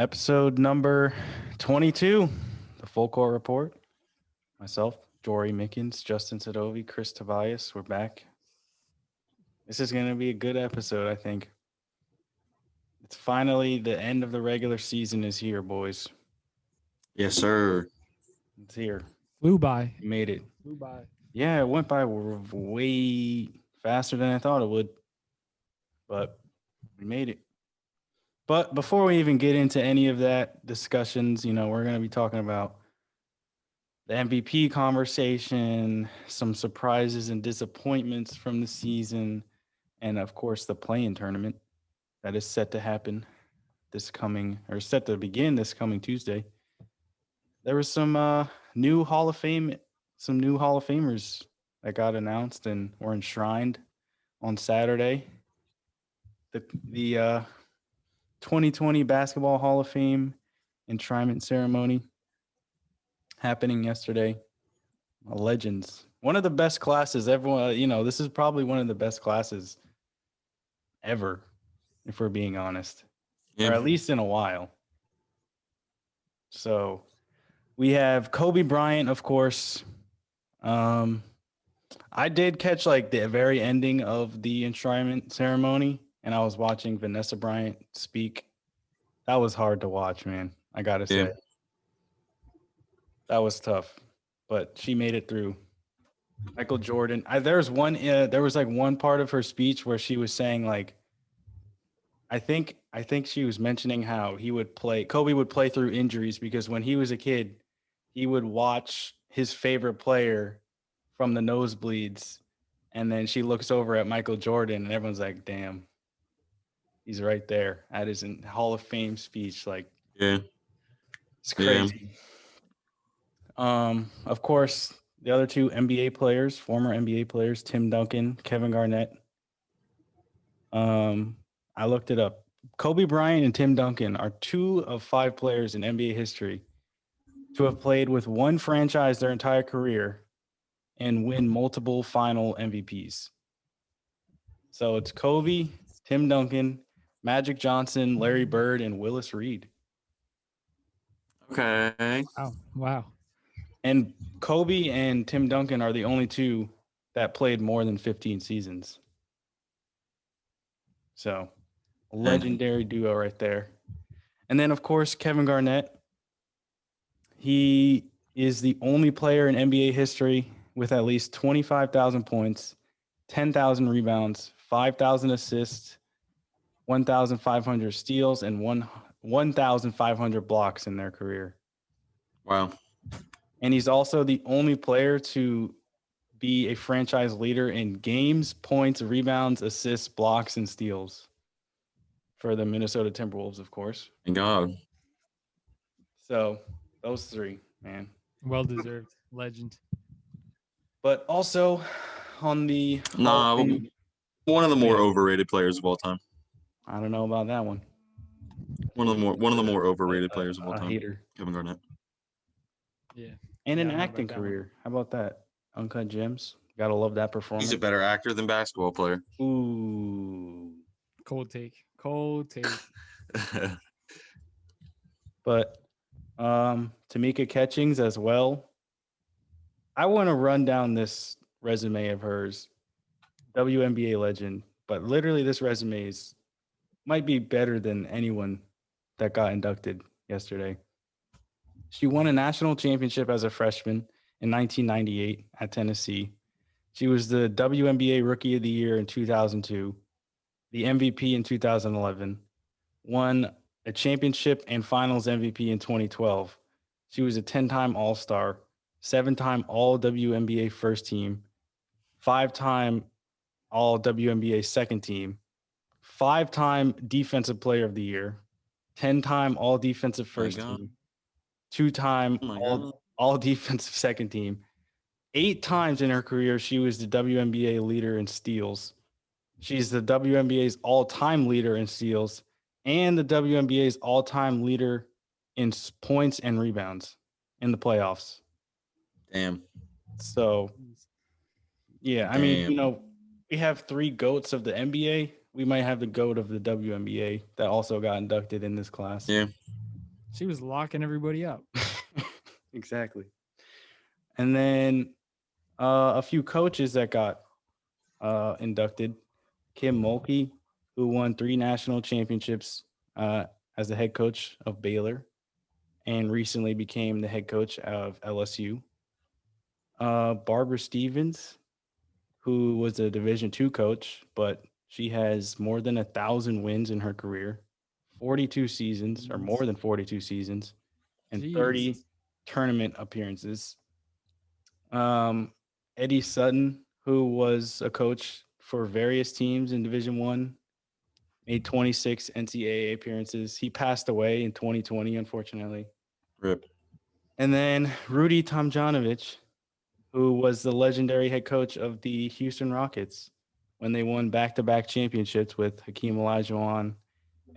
Episode number 22, the Fullcourt Report. Myself, Jorie Mickens, Justin Sadovi, Chris Tobias. We're back. This is going to be a good episode, I think. It's finally the end of the regular season is here, boys. Yes, sir. It's here. Flew by. We made it. Flew by. Yeah, it went by way faster than I thought it would. But we made it. But before we even get into any of that discussions, we're going to be talking about the MVP conversation, some surprises and disappointments from the season, and of course the play-in tournament that is set to happen set to begin this coming Tuesday. There was some new Hall of Famers that got announced and were enshrined on Saturday. The 2020 Basketball Hall of Fame enshrinement ceremony happening yesterday. Legends. One of the best classes. Everyone, this is probably one of the best classes ever, if we're being honest. Yeah. Or at least in a while. So we have Kobe Bryant, of course. I did catch the very ending of the enshrinement ceremony, and I was watching Vanessa Bryant speak. That was hard to watch, man. I gotta say. Yeah. That was tough, but she made it through. Michael Jordan. There was one part of her speech where she was saying I think she was mentioning how Kobe would play through injuries because when he was a kid, he would watch his favorite player from the nosebleeds, and then she looks over at Michael Jordan, and everyone's like, "Damn, he's right there at his Hall of Fame speech." Yeah, it's crazy. Of course, the other two former NBA players, Tim Duncan, Kevin Garnett. I looked it up. Kobe Bryant and Tim Duncan are 2 of 5 players in NBA history to have played with one franchise their entire career and win multiple final MVPs. So it's Kobe, Tim Duncan, Magic Johnson, Larry Bird, and Willis Reed. Okay. Oh, wow. And Kobe and Tim Duncan are the only 2 that played more than 15 seasons. So, a legendary duo right there. And then, of course, Kevin Garnett. He is the only player in NBA history with at least 25,000 points, 10,000 rebounds, 5,000 assists, 1,500 steals, and 1,500 blocks in their career. Wow. And he's also the only player to be a franchise leader in games, points, rebounds, assists, blocks, and steals for the Minnesota Timberwolves, of course. Thank God. So those 3, man. Well-deserved. Legend. But also on the one of the more overrated players of all time. I don't know about that one. One of the more overrated players of all time. Hater. Kevin Garnett. Yeah. And an acting career. How about that? Uncut Gems. Gotta love that performance. He's a better actor than basketball player. Ooh. Cold take. But Tamika Catchings as well. I want to run down this resume of hers. WNBA legend. But literally this resume might be better than anyone that got inducted yesterday. She won a national championship as a freshman in 1998 at Tennessee. She was the WNBA Rookie of the Year in 2002, the MVP in 2011, won a championship and finals MVP in 2012. She was a 10-time All-Star, 7-time All-WNBA first team, 5-time All-WNBA second team, 5-time Defensive Player of the Year, 10-time All-Defensive first team, 2-time All-Defensive second team. 8 times in her career, she was the WNBA leader in steals. She's the WNBA's all-time leader in steals and the WNBA's all-time leader in points and rebounds in the playoffs. Damn. So, yeah, I mean, we have 3 GOATs of the NBA. We might have the GOAT of the WNBA that also got inducted in this class. Yeah. She was locking everybody up. Exactly. And then a few coaches that got inducted. Kim Mulkey, who won 3 national championships as the head coach of Baylor and recently became the head coach of LSU. Barbara Stevens, who was a Division II coach, but she has more than 1,000 wins in her career, 42 seasons or more than 42 seasons, and 30 Jeez. tournament appearances. Eddie Sutton, who was a coach for various teams in Division One, made 26 NCAA appearances. He passed away in 2020, unfortunately. Rip. And then Rudy Tomjanovich, who was the legendary head coach of the Houston Rockets when they won back-to-back championships with Hakeem Olajuwon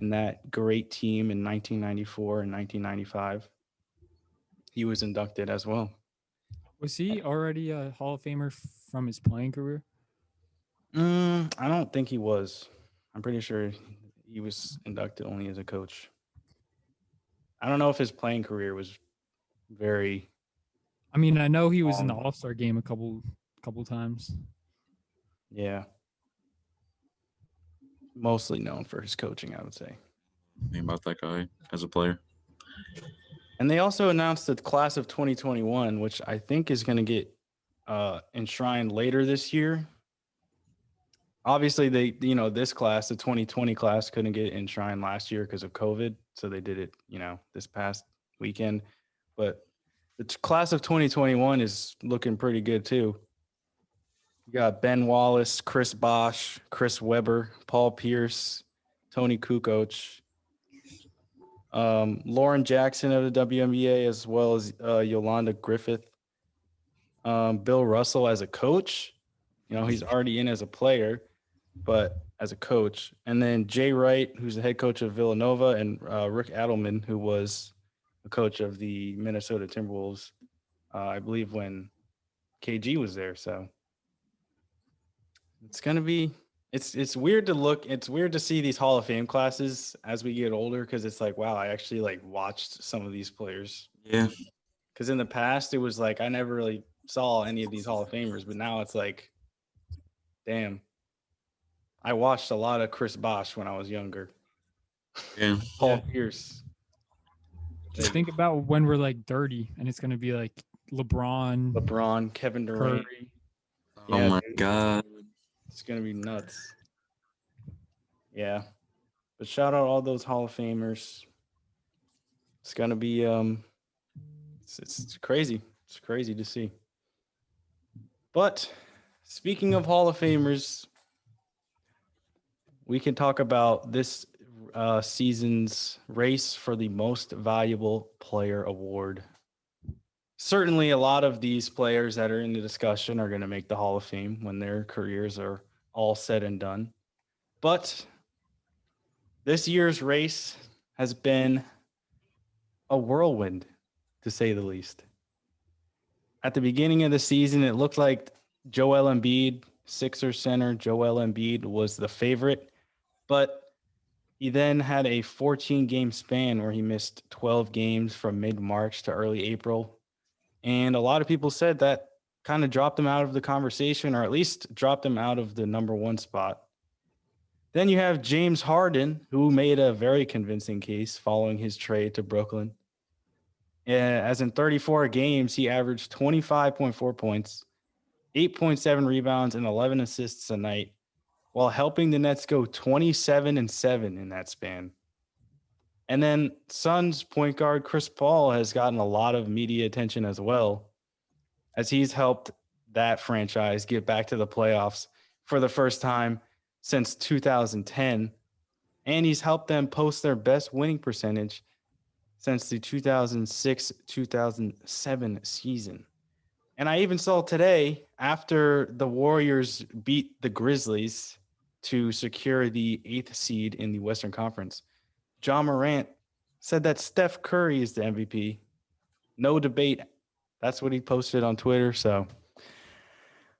and that great team in 1994 and 1995. He was inducted as well. Was he already a Hall of Famer from his playing career? I don't think he was. I'm pretty sure he was inducted only as a coach. I don't know if his playing career was very. I mean, I know he was in the Um, All-Star game a couple times. Yeah. Mostly known for his coaching, I would say. Think about that guy as a player. And they also announced the class of 2021, which I think is going to get enshrined later this year. Obviously, this class, the 2020 class, couldn't get enshrined last year because of COVID. So they did it, this past weekend. But the class of 2021 is looking pretty good too. You got Ben Wallace, Chris Bosch, Chris Webber, Paul Pierce, Tony Kukoc, Lauren Jackson of the WNBA, as well as Yolanda Griffith, Bill Russell as a coach. He's already in as a player, but as a coach. And then Jay Wright, who's the head coach of Villanova, and Rick Adelman, who was the coach of the Minnesota Timberwolves, I believe, when KG was there. So it's going to be it's weird to look. It's weird to see these Hall of Fame classes as we get older, because it's like, wow, I actually watched some of these players. Yeah. Because in the past, it was like I never really saw any of these Hall of Famers, but now it's like, damn, I watched a lot of Chris Bosch when I was younger. Yeah. Paul Pierce. Just think about when we're 30 and it's going to be like LeBron, Kevin Durant. Curry. Oh Yeah, my dude. God. It's going to be nuts. Yeah. But shout out all those Hall of Famers. It's going to be it's crazy. It's crazy to see. But speaking of Hall of Famers, we can talk about this season's race for the Most Valuable Player award. Certainly, a lot of these players that are in the discussion are going to make the Hall of Fame when their careers are all said and done. But this year's race has been a whirlwind, to say the least. At the beginning of the season, it looked like Joel Embiid, Sixers center Joel Embiid, was the favorite, but he then had a 14-game span where he missed 12 games from mid-March to early April. And a lot of people said that kind of dropped him out of the conversation, or at least dropped him out of the number one spot. Then you have James Harden, who made a very convincing case following his trade to Brooklyn. As in 34 games, he averaged 25.4 points, 8.7 rebounds, and 11 assists a night, while helping the Nets go 27-7 in that span. And then Suns point guard Chris Paul has gotten a lot of media attention as well, as he's helped that franchise get back to the playoffs for the first time since 2010. And he's helped them post their best winning percentage since the 2006-2007 season. And I even saw today, after the Warriors beat the Grizzlies to secure the 8th seed in the Western Conference, John Morant said that Steph Curry is the MVP. No debate. That's what he posted on Twitter. So,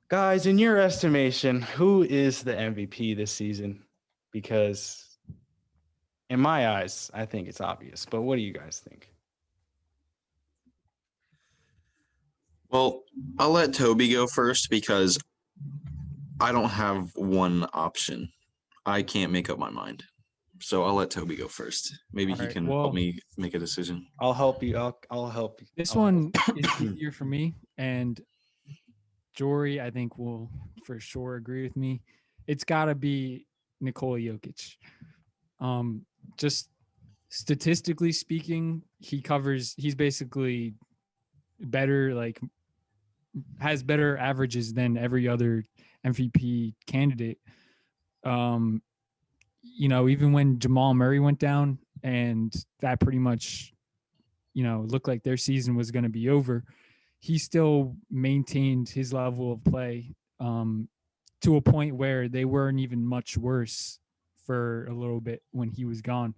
guys, in your estimation, who is the MVP this season? Because In my eyes, I think it's obvious. But what do you guys think? Well, I'll let Toby go first because I don't have one option. I can't make up my mind. So I'll let Toby go first. Maybe All he right, can well- help me make a decision. I'll help you. I'll help you. This I'll help one is easier for me, and Jorie, I think, will for sure agree with me. It's got to be Nikola Jokic. Just statistically speaking, he's basically better, like has better averages than every other MVP candidate. Even when Jamal Murray went down and that pretty much, looked like their season was going to be over, he still maintained his level of play to a point where they weren't even much worse for a little bit when he was gone.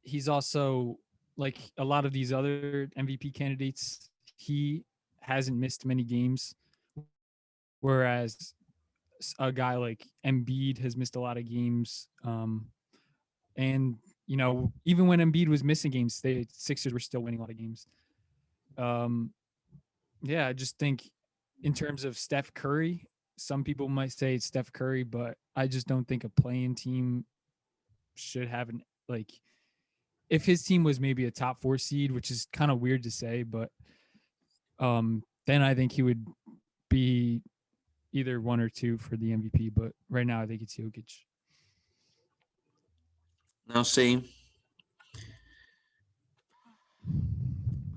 He's also, like a lot of these other MVP candidates, he hasn't missed many games, whereas a guy like Embiid has missed a lot of games. And even when Embiid was missing games, the Sixers were still winning a lot of games. Yeah, I just think in terms of Steph Curry, some people might say it's Steph Curry, but I just don't think a playing team should have if his team was maybe a top 4 seed, which is kind of weird to say, but then I think he would be either 1 or 2 for the MVP. But right now, I think it's Jokic. Now, see,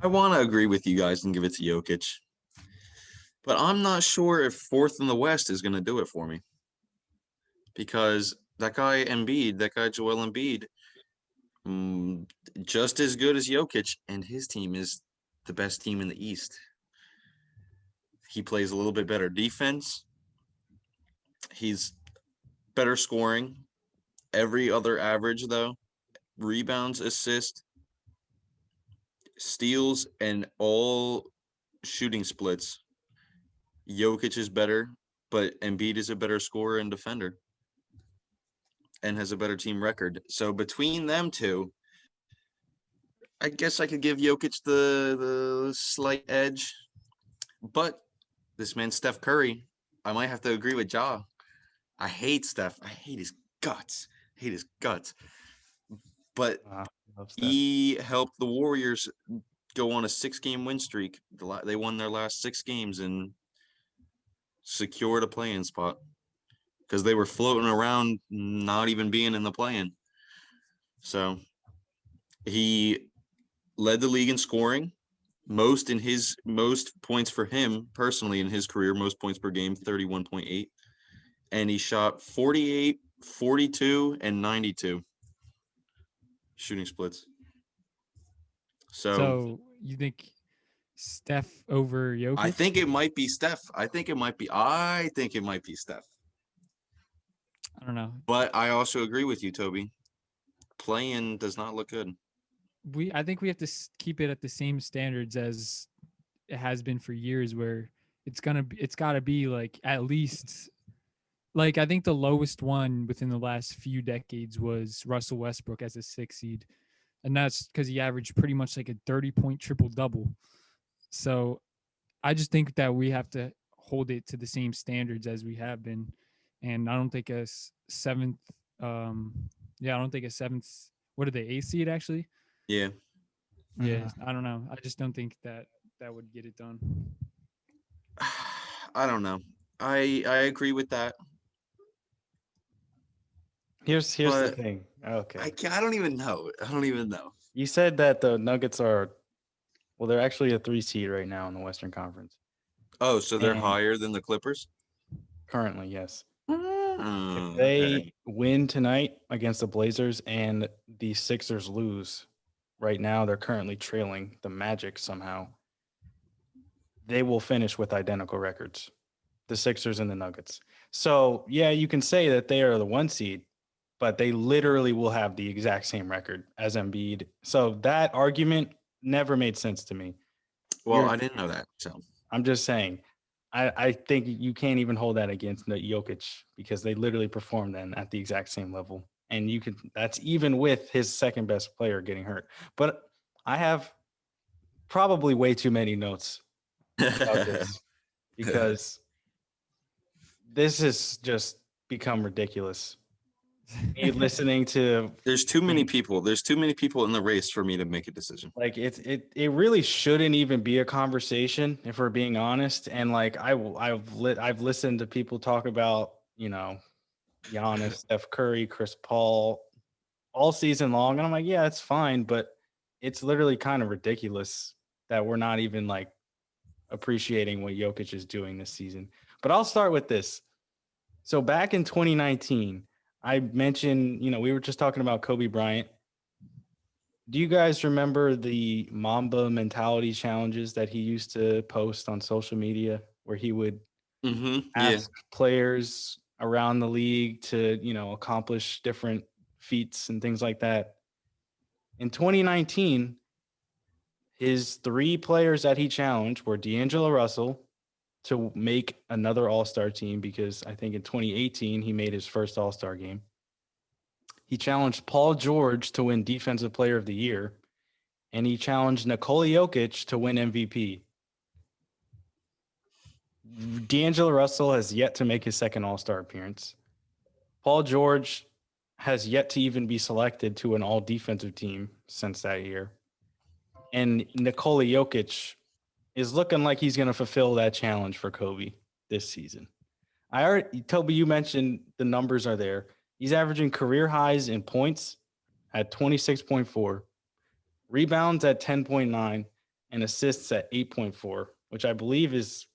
I want to agree with you guys and give it to Jokic, but I'm not sure if 4th in the West is going to do it for me because that guy Embiid, that guy Joel Embiid, just as good as Jokic, and his team is the best team in the East. He plays a little bit better defense. He's better scoring. Every other average, though, rebounds, assists, steals, and all shooting splits. Jokic is better, but Embiid is a better scorer and defender and has a better team record. So between them two, I guess I could give Jokic the slight edge. But this man, Steph Curry, I might have to agree with Ja. I hate Steph. I hate his guts. But love Steph. he helped the Warriors go on a 6-game win streak. They won their last 6 games and secured a play-in spot because they were floating around not even being in the play-in. So he led the league in scoring, most points for him personally in his career, most points per game, 31.8. And he shot 48, 42, and 92 shooting splits. So you think Steph over Jokic? I think it might be Steph. I think it might be Steph. I don't know. But I also agree with you, Toby. Playing does not look good. I think we have to keep it at the same standards as it has been for years, where it's got to be like at least, like, I think the lowest one within the last few decades was Russell Westbrook as a 6 seed. And that's because he averaged pretty much like a 30-point triple-double. So I just think that we have to hold it to the same standards as we have been. And I don't think a 7th, what are they, 8th seed actually? Yeah. Yeah, I don't know. I just don't think that would get it done. I don't know. I agree with that. Here's the But thing. Okay. I don't even know. You said that the Nuggets they're actually a 3 seed right now in the Western Conference. Oh, so they're And higher than the Clippers? currently, yes. Oh, If they okay. win tonight against the Blazers and the Sixers lose, right now they're currently trailing the Magic somehow. They will finish with identical records, the Sixers and the Nuggets. So, yeah, you can say that they are the 1 seed, but they literally will have the exact same record as Embiid. So that argument never made sense to me. Well, I didn't know that. So I'm just saying, I think you can't even hold that against the Jokic because they literally performed then at the exact same level. And that's even with his second best player getting hurt. But I have probably way too many notes about this because this has just become ridiculous. Me listening to There's too many people. There's too many people in the race for me to make a decision. like it really shouldn't even be a conversation if we're being honest. And like I've listened to people talk about, Giannis, Steph Curry, Chris Paul all season long, and I'm like, yeah, it's fine, but it's literally kind of ridiculous that we're not even like appreciating what Jokic is doing this season. But I'll start with this. So back in 2019, I mentioned, we were just talking about Kobe Bryant. Do you guys remember the Mamba mentality challenges that he used to post on social media where he would ask players around the league to, accomplish different feats and things like that? In 2019, his 3 players that he challenged were D'Angelo Russell to make another All-Star team, because I think in 2018 he made his first All-Star game. He challenged Paul George to win Defensive Player of the Year, and he challenged Nikola Jokic to win MVP. D'Angelo Russell has yet to make his second All-Star appearance. Paul George has yet to even be selected to an all-defensive team since that year. And Nikola Jokic is looking like he's going to fulfill that challenge for Kobe this season. Toby, you mentioned the numbers are there. He's averaging career highs in points at 26.4, rebounds at 10.9, and assists at 8.4, which I believe is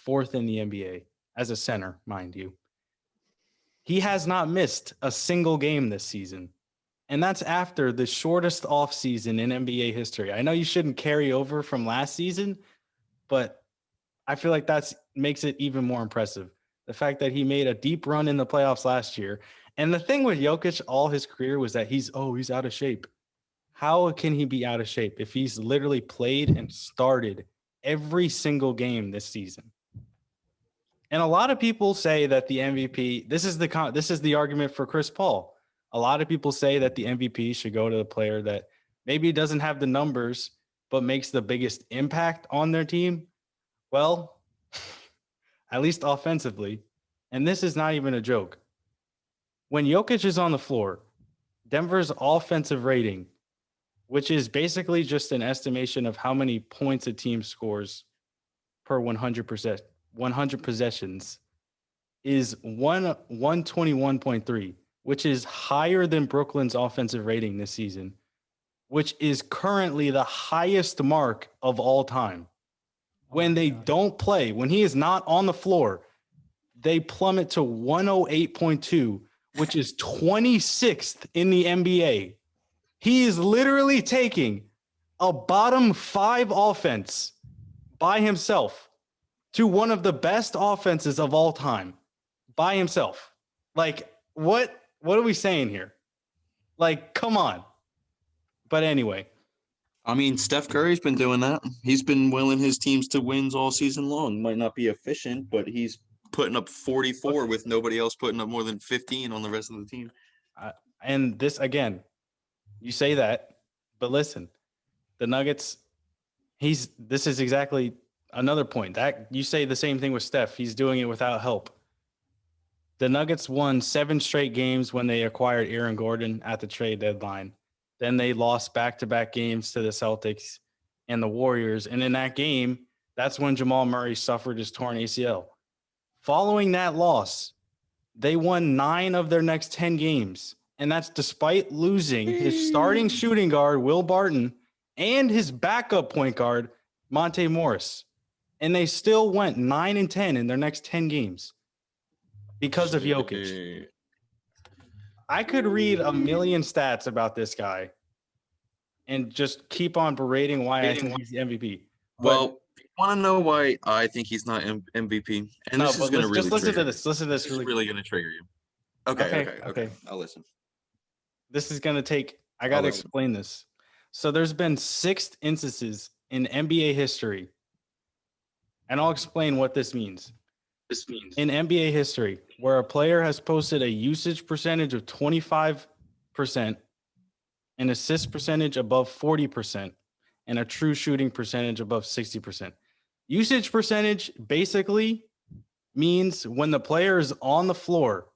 4th in the NBA as a center, mind you. He has not missed a single game this season. And that's after the shortest offseason in NBA history. I know you shouldn't carry over from last season, but I feel like that makes it even more impressive. The fact that he made a deep run in the playoffs last year. And the thing with Jokic all his career was that he's out of shape. How can he be out of shape if he's literally played and started every single game this season? And a lot of people say that the MVP, this is the argument for Chris Paul. A lot of people say that the MVP should go to the player that maybe doesn't have the numbers, but makes the biggest impact on their team. Well, at least offensively. And this is not even a joke. When Jokic is on the floor, Denver's offensive rating, which is basically just an estimation of how many points a team scores per 100 possessions, is 121.3, which is higher than Brooklyn's offensive rating this season, which is currently the highest mark of all time. When they don't play, when he is not on the floor, they plummet to 108.2, which is 26th in the NBA. He is literally taking a bottom 5 offense by himself to one of the best offenses of all time by himself. Like, what are we saying here? Like, come on. But anyway. I mean, Steph Curry's been doing that. He's been willing his teams to wins all season long. Might not be efficient, but he's putting up 44 with nobody else putting up more than 15 on the rest of the team. And this, again, you say that, but listen, the Nuggets, this is exactly another point. That you say the same thing with Steph. He's doing it without help. The Nuggets won 7 straight games when they acquired Aaron Gordon at the trade deadline. Then they lost back-to-back games to the Celtics and the Warriors. And in that game, that's when Jamal Murray suffered his torn ACL. Following that loss, they won 9 of their next 10 games. And that's despite losing his starting shooting guard, Will Barton, and his backup point guard, Monte Morris. And they still went 9-10 in their next 10 games because of Jokic. I could read a million stats about this guy and just keep on berating why I think he's the MVP. Well, you want to know why I think he's not MVP? And this is going to really just listen to this. Listen to this. This is really going to trigger you. Okay. I'll listen. This is going to take, I got to explain this. So there's been 6 instances in NBA history, and I'll explain what this means. In NBA history, where a player has posted a usage percentage of 25 an assist percentage above 40%, and a true shooting percentage above 60%. Usage percentage basically means when the player is on the floor,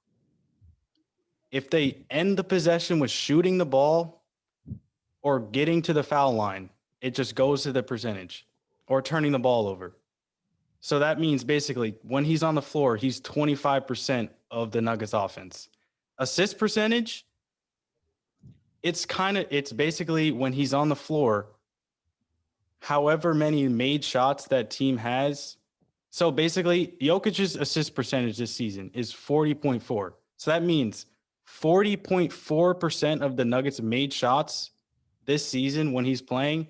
if they end the possession with shooting the ball or getting to the foul line, it just goes to the percentage, or turning the ball over. So that means basically when he's on the floor, he's 25% of the Nuggets offense. Assist percentage, it's basically when he's on the floor, however many made shots that team has. So basically, Jokic's assist percentage this season is 40.4. So that means 40.4% of the Nuggets made shots this season when he's playing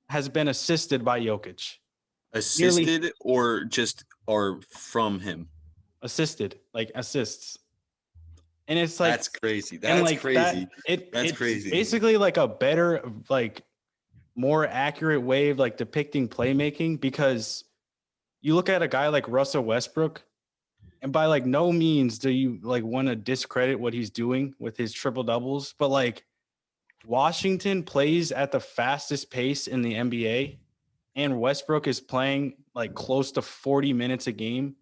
has been assisted by Jokic. Assisted or from him? Assisted, like assists. And it's like that's crazy. That's crazy. That's crazy. Basically like a better, like more accurate way of like depicting playmaking, because you look at a guy like Russell Westbrook, and by like no means do you like want to discredit what he's doing with his triple doubles, but like Washington plays at the fastest pace in the NBA, and Westbrook is playing like close to 40 minutes a game.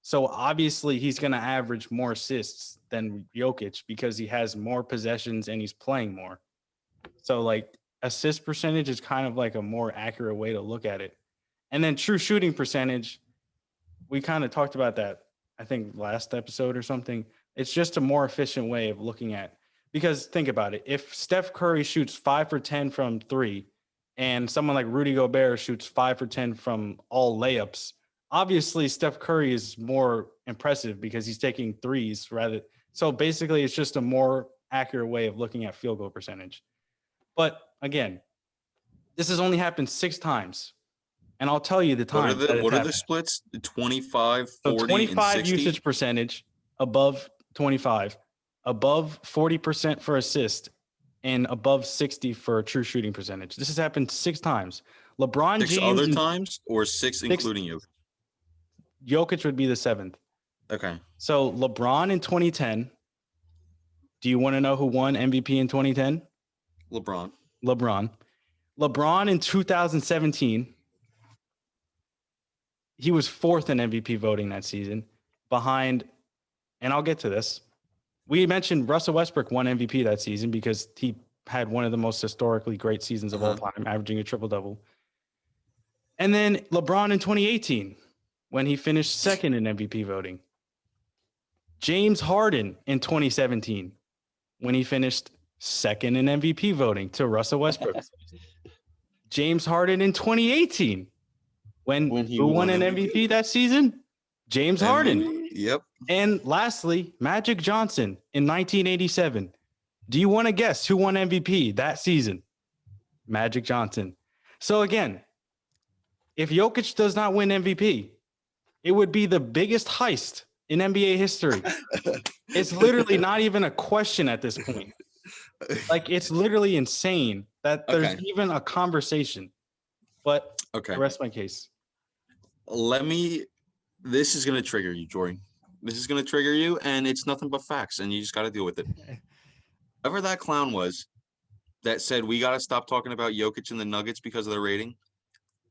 So obviously he's going to average more assists than Jokic because he has more possessions and he's playing more. So like assist percentage is kind of like a more accurate way to look at it. And then true shooting percentage, we kind of talked about that, I think last episode or something. It's just a more efficient way of looking at, because think about it. If Steph Curry shoots 5 for 10 from 3 and someone like Rudy Gobert shoots 5 for 10 from all layups, obviously Steph Curry is more impressive because he's taking threes rather. So basically it's just a more accurate way of looking at field goal percentage. But again, this has only happened 6 times. And I'll tell you the time. What are the splits? 25, 40, so 25 and 60? usage percentage, above 25, above 40% for assist, and above 60 for a true shooting percentage. This has happened 6 times. LeBron 6 James other times, or 6 including Jokic? Jokic would be the 7th. Okay. So LeBron in 2010. Do you want to know who won MVP in 2010? LeBron. LeBron in 2017. He was 4th in MVP voting that season, behind, and I'll get to this. We mentioned Russell Westbrook won MVP that season because he had one of the most historically great seasons of all time, averaging a triple-double. And then LeBron in 2018, when he finished 2nd in MVP voting. James Harden in 2017, when he finished 2nd in MVP voting to Russell Westbrook. James Harden in 2018, when who won an MVP that season? James Harden. Yep. And lastly, Magic Johnson in 1987. Do you want to guess who won MVP that season? Magic Johnson. So again, if Jokic does not win MVP, it would be the biggest heist in NBA history. It's literally not even a question at this point. Like, it's literally insane that there's even a conversation. But I rest my case. This is going to trigger you, Jorie. This is going to trigger you, and it's nothing but facts, and you just got to deal with it. Whoever that clown was that said we got to stop talking about Jokic and the Nuggets because of the rating,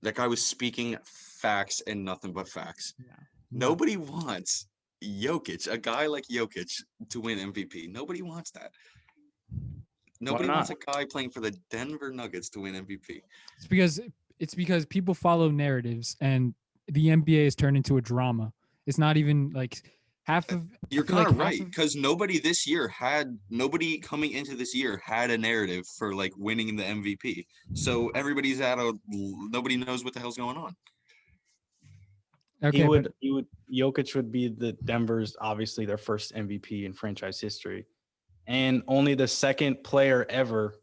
that guy was speaking facts and nothing but facts. Yeah. Nobody wants Jokic, a guy like Jokic, to win MVP. Nobody wants that. Nobody wants a guy playing for the Denver Nuggets to win MVP. It's because people follow narratives, and the NBA has turned into a drama. It's not even like half of. You're kind of right, because nobody coming into this year had a narrative for like winning the MVP. So everybody's nobody knows what the hell's going on. Okay, Jokic would be the Denver's, obviously their first MVP in franchise history, and only the 2nd player ever,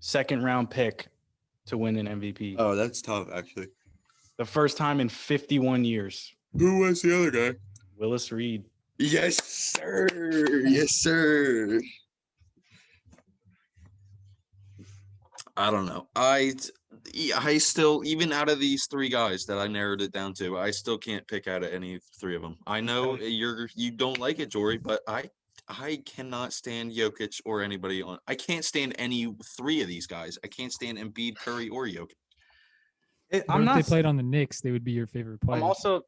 2nd round pick to win an MVP. Oh, that's tough, actually. The first time in 51 years. Who was the other guy? Willis Reed. Yes, sir. Yes, sir. I don't know. I still, even out of these 3 guys that I narrowed it down to, I still can't pick out of any 3 of them. I know you don't like it, Jorie, but I I cannot stand Jokic or anybody on. I can't stand any three of these guys. I can't stand Embiid, Curry, or Jokic. But I'm if not. they played on the Knicks, they would be your favorite players. I'm also.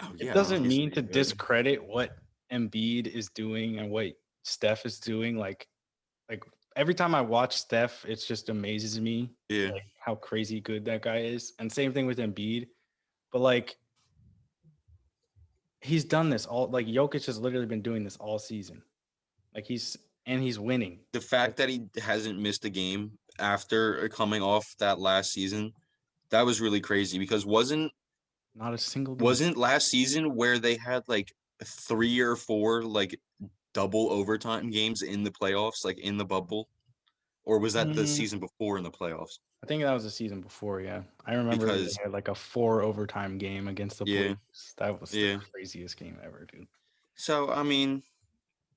Oh It yeah, doesn't he's mean to good. discredit what Embiid is doing and what Steph is doing. Like every time I watch Steph, it just amazes me Yeah, like how crazy good that guy is. And same thing with Embiid. But like he's done this all like Jokic has literally been doing this all season. Like he's winning. the fact that he hasn't missed a game after coming off that last season, that was really crazy because Not a single game. wasn't last season where they had like 3 or 4 like double overtime games in the playoffs, like in the bubble, or was that the Mm, season before in the playoffs? I think that was the season before, yeah. I remember they Because had like a 4 overtime game against the yeah, Blazers. That was yeah. the craziest game ever, dude. So I mean,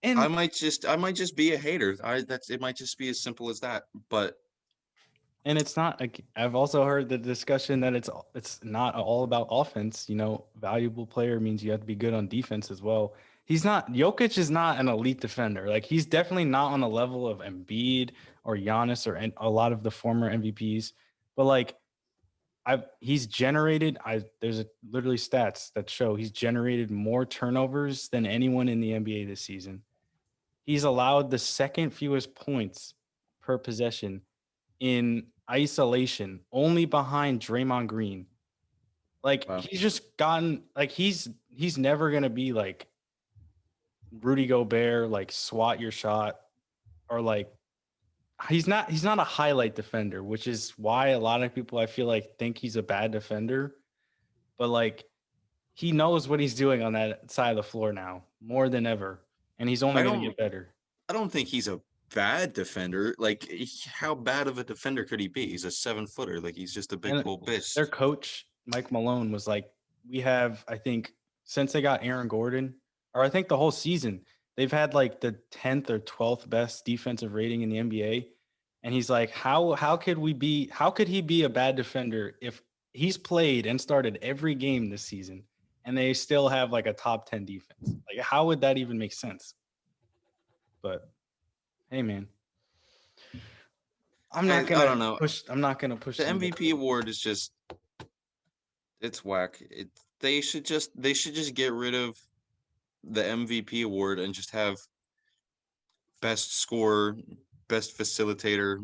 I And might just be a hater. It might just be as simple as that. But it's not like I've also heard the discussion that it's not all about offense. You know, valuable player means you have to be good on defense as well. He's not Jokic is not an elite defender. Like he's definitely not on the level of Embiid or Giannis or a lot of the former MVPs. But like he's generated there's literally stats that show he's generated more turnovers than anyone in the NBA this season. He's allowed the second fewest points per possession in isolation, only behind Draymond Green. Like wow. he's just gotten like he's never gonna be like Rudy Gobert, like swat your shot, or like he's not a highlight defender, which is why a lot of people I feel like think he's a bad defender. But like he knows what he's doing on that side of the floor now more than ever, and he's only I going to don't get better. I don't think he's a bad defender. Like how bad of a defender could he be? He's a 7-footer. Like he's just a big And old bitch. their coach Mike Malone was like, "We have, I think, since they got Aaron Gordon, or I think the whole season, they've had like the 10th or 12th best defensive rating in the NBA." And he's like, how could he be a bad defender if he's played and started every game this season and they still have like a top 10 defense? Like how would that even make sense? But hey man, I'm not I gonna don't know. push. I'm not gonna push The MVP award is just it's whack. They should just get rid of the MVP award and just have best scorer, best facilitator.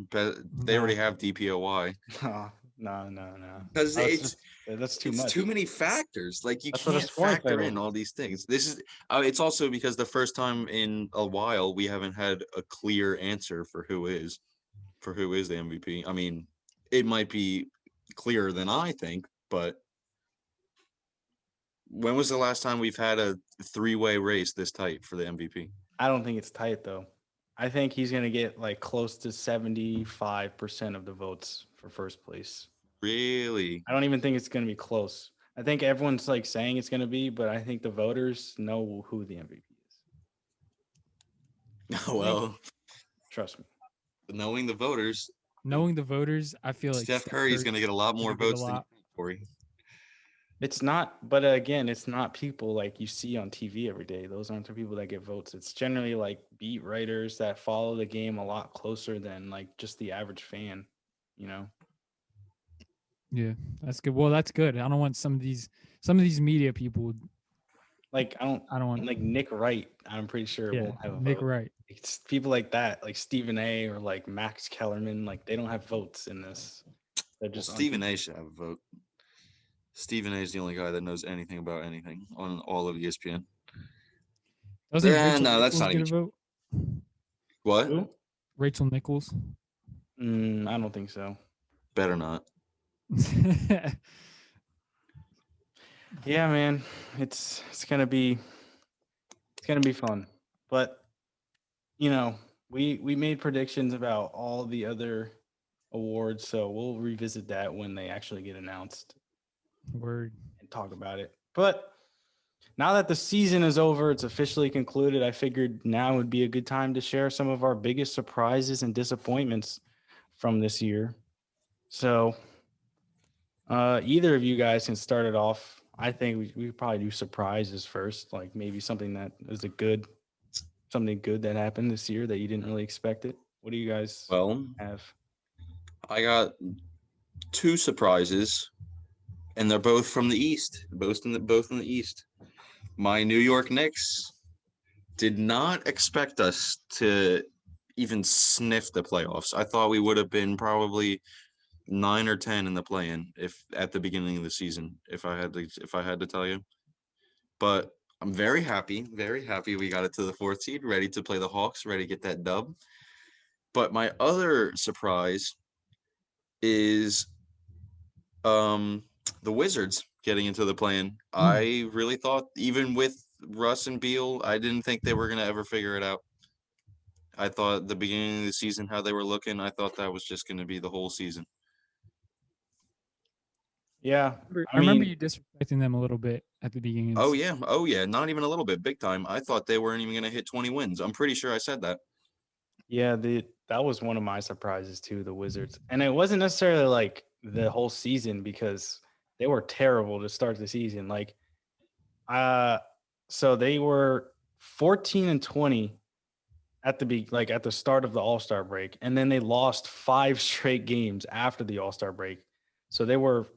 They already have DPOY No. because That's too it's much. too many factors. Like you That's what a can't scoring factor title in is. all these things. This is it's also because the first time in a while we haven't had a clear answer for who is the MVP. I mean, it might be clearer than I think, but when was the last time we've had a 3-way race this tight for the MVP? I don't think it's tight though. I think he's gonna get like close to 75% of the votes for first place. Really? I don't even think it's gonna be close. I think everyone's like saying it's gonna be, but I think the voters know who the MVP is. Well, Trust me. knowing the voters, Knowing the voters, I feel like Steph Curry's going to get a lot more gonna get a votes than lot. Jorie. It's not, but again, it's not people like you see on TV every day. Those aren't the people that get votes. It's generally like beat writers that follow the game a lot closer than like just the average fan, you know? Yeah, that's good. Well, that's good. I don't want some of these media people. Like I don't want like Nick Wright, I'm pretty sure yeah, won't have a Nick vote. Wright. It's people like that, like Stephen A or like Max Kellerman, like they don't have votes in this. They're Well, just Stephen A should have a vote. Stephen A is the only guy that knows anything about anything on all of ESPN. Doesn't Rachel No, that's Nichols not get a even vote? What? Who? Rachel Nichols. I don't think so. Better not. Yeah, man. It's gonna be fun. But you know, we made predictions about all the other awards, so we'll revisit that when they actually get announced Word. and talk about it. But now that the season is over, it's officially concluded, I figured now would be a good time to share some of our biggest surprises and disappointments from this year. So either of you guys can start it off. I think we probably do surprises first, like maybe something that is a good something good that happened this year that you didn't really expect it? What do you guys Well, have? I got two surprises, and they're both from the East. Both in the East. My New York Knicks did not expect us to even sniff the playoffs. I thought we would have been probably 9 or 10 in the play-in if at the beginning of the season, if I had to tell you. But I'm very happy we got it to the 4th seed, ready to play the Hawks, ready to get that dub. But my other surprise is the Wizards getting into the play-in. I really thought, even with Russ and Beal, I didn't think they were gonna ever figure it out. I thought at the beginning of the season how they were looking, I thought that was just gonna be the whole season. Yeah, I remember you disrespecting them a little bit at the beginning. Of the season. Oh yeah, not even a little bit, big time. I thought they weren't even gonna hit 20 wins. I'm pretty sure I said that. Yeah, that was one of my surprises too, the Wizards. And it wasn't necessarily like the whole season because they were terrible to start the season. Like so they were 14-20 at the start of the All-Star break, and then they lost 5 straight games after the All-Star break. So they were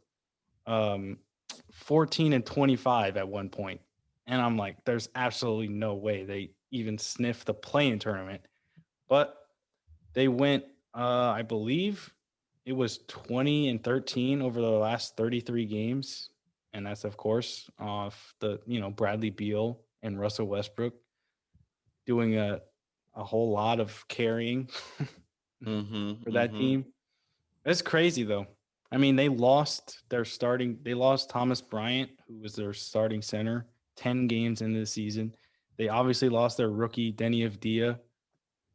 14-25 at one point. And I'm like, there's absolutely no way they even sniffed the play-in tournament. But they went, I believe it was 20-13 over the last 33 games. And that's, of course, off the, Bradley Beal and Russell Westbrook doing a whole lot of carrying for that team. It's crazy, though. I mean, they lost Thomas Bryant, who was their starting center, 10 games into the season. They obviously lost their rookie, Denny Avdia,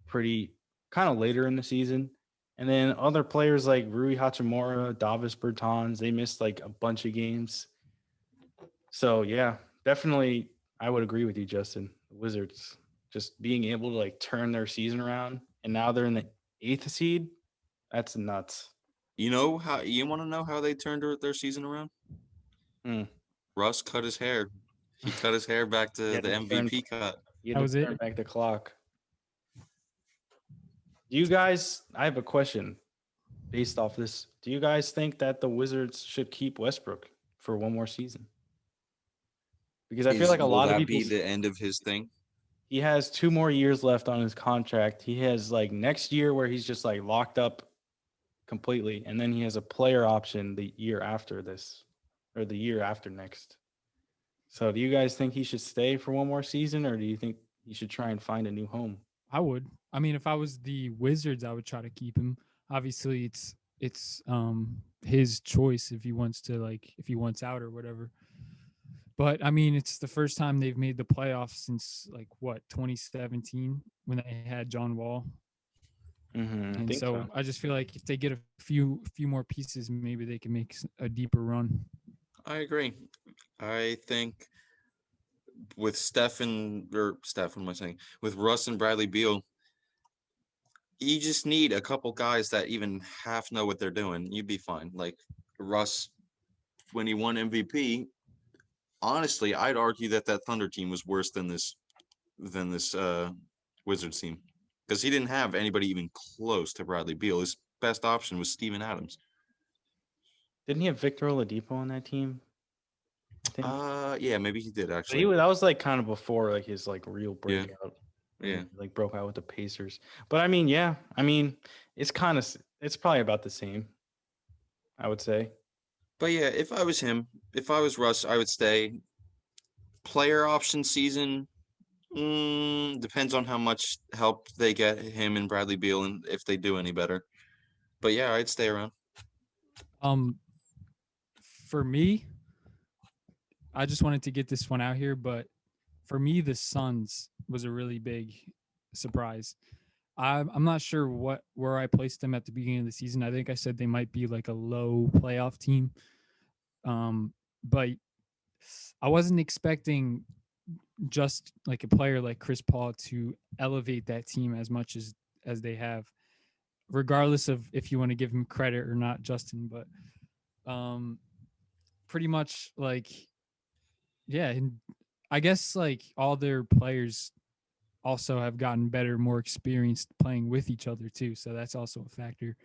pretty kind of later in the season. And then other players like Rui Hachimura, Davis Bertans, they missed like a bunch of games. So yeah, definitely I would agree with you, Justin. The Wizards just being able to like turn their season around, and now they're in the 8th seed. That's nuts. You want to know how they turned their season around? Russ cut his hair. He cut his hair back to the MVP cut. That was it. Back the clock. I have a question based off this. Do you guys think that the Wizards should keep Westbrook for one more season? Because I feel like a lot of people. Will that be the end of his thing? He has 2 more years left on his contract. He has like next year where he's just like locked up completely, and then he has a player option the year after this, or the year after next. So do you guys think he should stay for one more season, or do you think he should try and find a new home? I would. I mean, if I was the Wizards, I would try to keep him. Obviously, it's his choice if he wants out or whatever. But I mean, it's the first time they've made the playoffs since 2017 when they had John Wall. And so I just feel like if they get a few more pieces, maybe they can make a deeper run. I agree. I think with with Russ and Bradley Beal, you just need a couple guys that even half know what they're doing. You'd be fine. Like Russ, when he won MVP, honestly, I'd argue that Thunder team was worse than this Wizards team, because he didn't have anybody even close to Bradley Beal. His best option was Steven Adams. Didn't he have Victor Oladipo on that team? Yeah, maybe he did actually. That was like kind of before like his like real breakout. Yeah. Like broke out with the Pacers. But I mean, yeah. I mean, it's probably about the same, I would say. But yeah, if I was Russ, I would stay. Player option season, depends on how much help they get him and Bradley Beal, and if they do any better. But yeah, I'd stay around. For me, I just wanted to get this one out here, but for me, the Suns was a really big surprise. I'm not sure where I placed them at the beginning of the season. I think I said they might be like a low playoff team. But I wasn't expecting just like a player like Chris Paul to elevate that team as much as they have, regardless of if you want to give him credit or not, Justin. But pretty much like, yeah, and I guess like all their players also have gotten better, more experienced playing with each other too. So that's also a factor.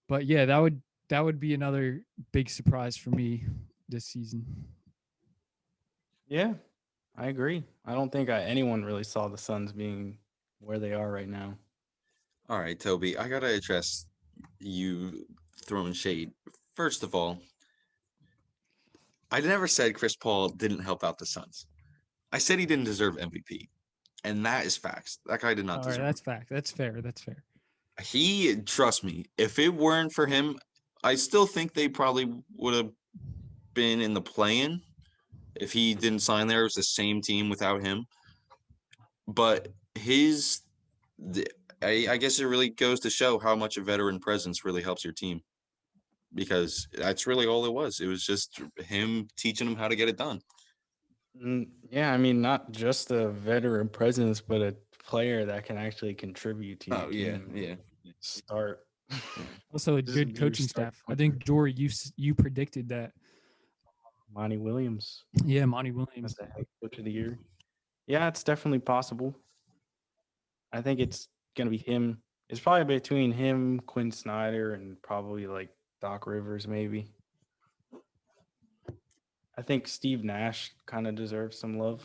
But yeah, that would be another big surprise for me this season. Yeah, I agree. I don't think anyone really saw the Suns being where they are right now. All right, Toby, I gotta address you throwing shade. First of all, I never said Chris Paul didn't help out the Suns. I said he didn't deserve MVP, and that is facts. That guy did not All right, deserve that's fact. That's fair. That's fair. it. Trust me, if it weren't for him, I still think they probably would have been in the play-in if he didn't sign there. It was the same team without him. But I guess it really goes to show how much a veteran presence really helps your team, because that's really all it was. It was just him teaching them how to get it done. Yeah, I mean, not just a veteran presence, but a player that can actually contribute to your Oh yeah, team. yeah. Start. Also, a This good would be your coaching start staff. I point think Jorie, you predicted that. Monty Williams Yeah, Monty as Williams. the head coach of the year. Yeah, it's definitely possible. I think it's gonna be him. It's probably between him, Quinn Snyder, and probably like Doc Rivers, maybe. I think Steve Nash kind of deserves some love.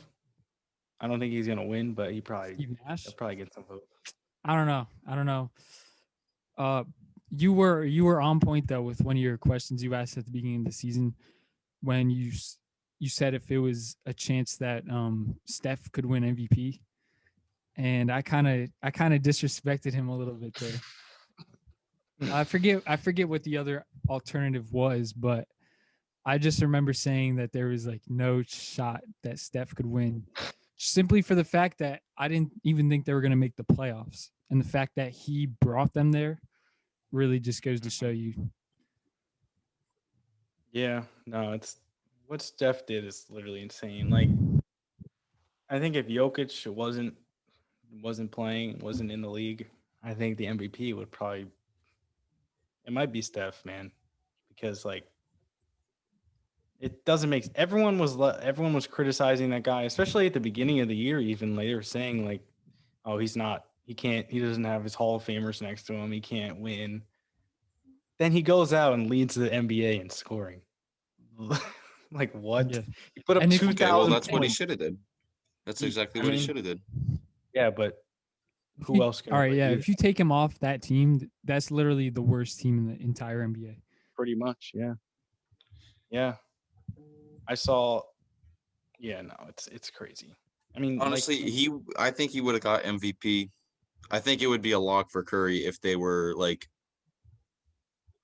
I don't think he's gonna win, but Steve Nash. he'll probably get some votes. I don't know. I don't know. You were on point though with one of your questions you asked at the beginning of the season when you said if it was a chance that Steph could win MVP, and I kind of disrespected him a little bit there. I forget what the other alternative was, but I just remember saying that there was like no shot that Steph could win, simply for the fact that I didn't even think they were going to make the playoffs, and the fact that he brought them there really just goes to show you. Yeah, no, it's what Steph did is literally insane. Like, I think if Jokic wasn't playing, wasn't in the league, I think the MVP would probably it might be Steph, man, because like it doesn't make everyone was criticizing that guy, especially at the beginning of the year. Even like they were saying like, oh, he doesn't have his Hall of Famers next to him, he can't win. Then he goes out and leads the NBA in scoring. Like what? Yeah. He put up And if- 2,000 Okay, well, that's what he points. should have did. That's He- exactly I what he mean- should have did. Yeah, but If who you- else can All right, really yeah. do If you take him off that team, that's literally the worst team in the entire NBA. pretty much, yeah. Yeah. I saw yeah, no, it's crazy. I mean, Honestly, I think he would have got MVP. I think it would be a lock for Curry if they were like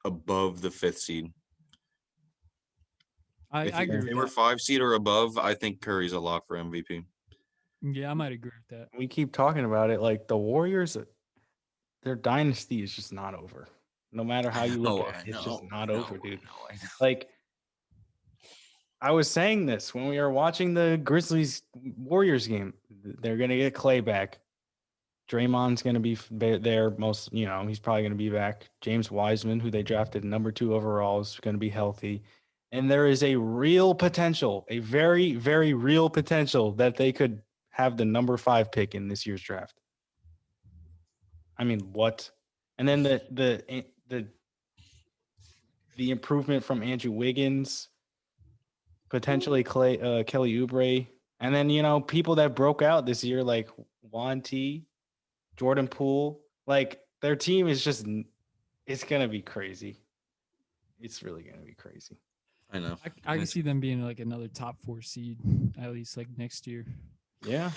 above the 5th seed. I If agree they with were that. 5 seed or above, I think Curry's a lock for MVP. Yeah, I might agree with that. we keep talking about it like the Warriors their dynasty is just not over. No matter how you look at it, it's just not over, dude. I know. Like I was saying this when we were watching the Grizzlies Warriors game. They're gonna get Clay back. Draymond's gonna be there. He's probably gonna be back. James Wiseman, who they drafted number 2 overall, is gonna be healthy. And there is a real potential, a very, very real potential that they could have the number 5 pick in this year's draft. I mean, what? And then the improvement from Andrew Wiggins, potentially Kelly Oubre, and then people that broke out this year like Juan T, Jordan Poole, like their team is just it's gonna be crazy. It's really gonna be crazy. I know. I can see them being like another top 4 seed at least like next year. Yeah,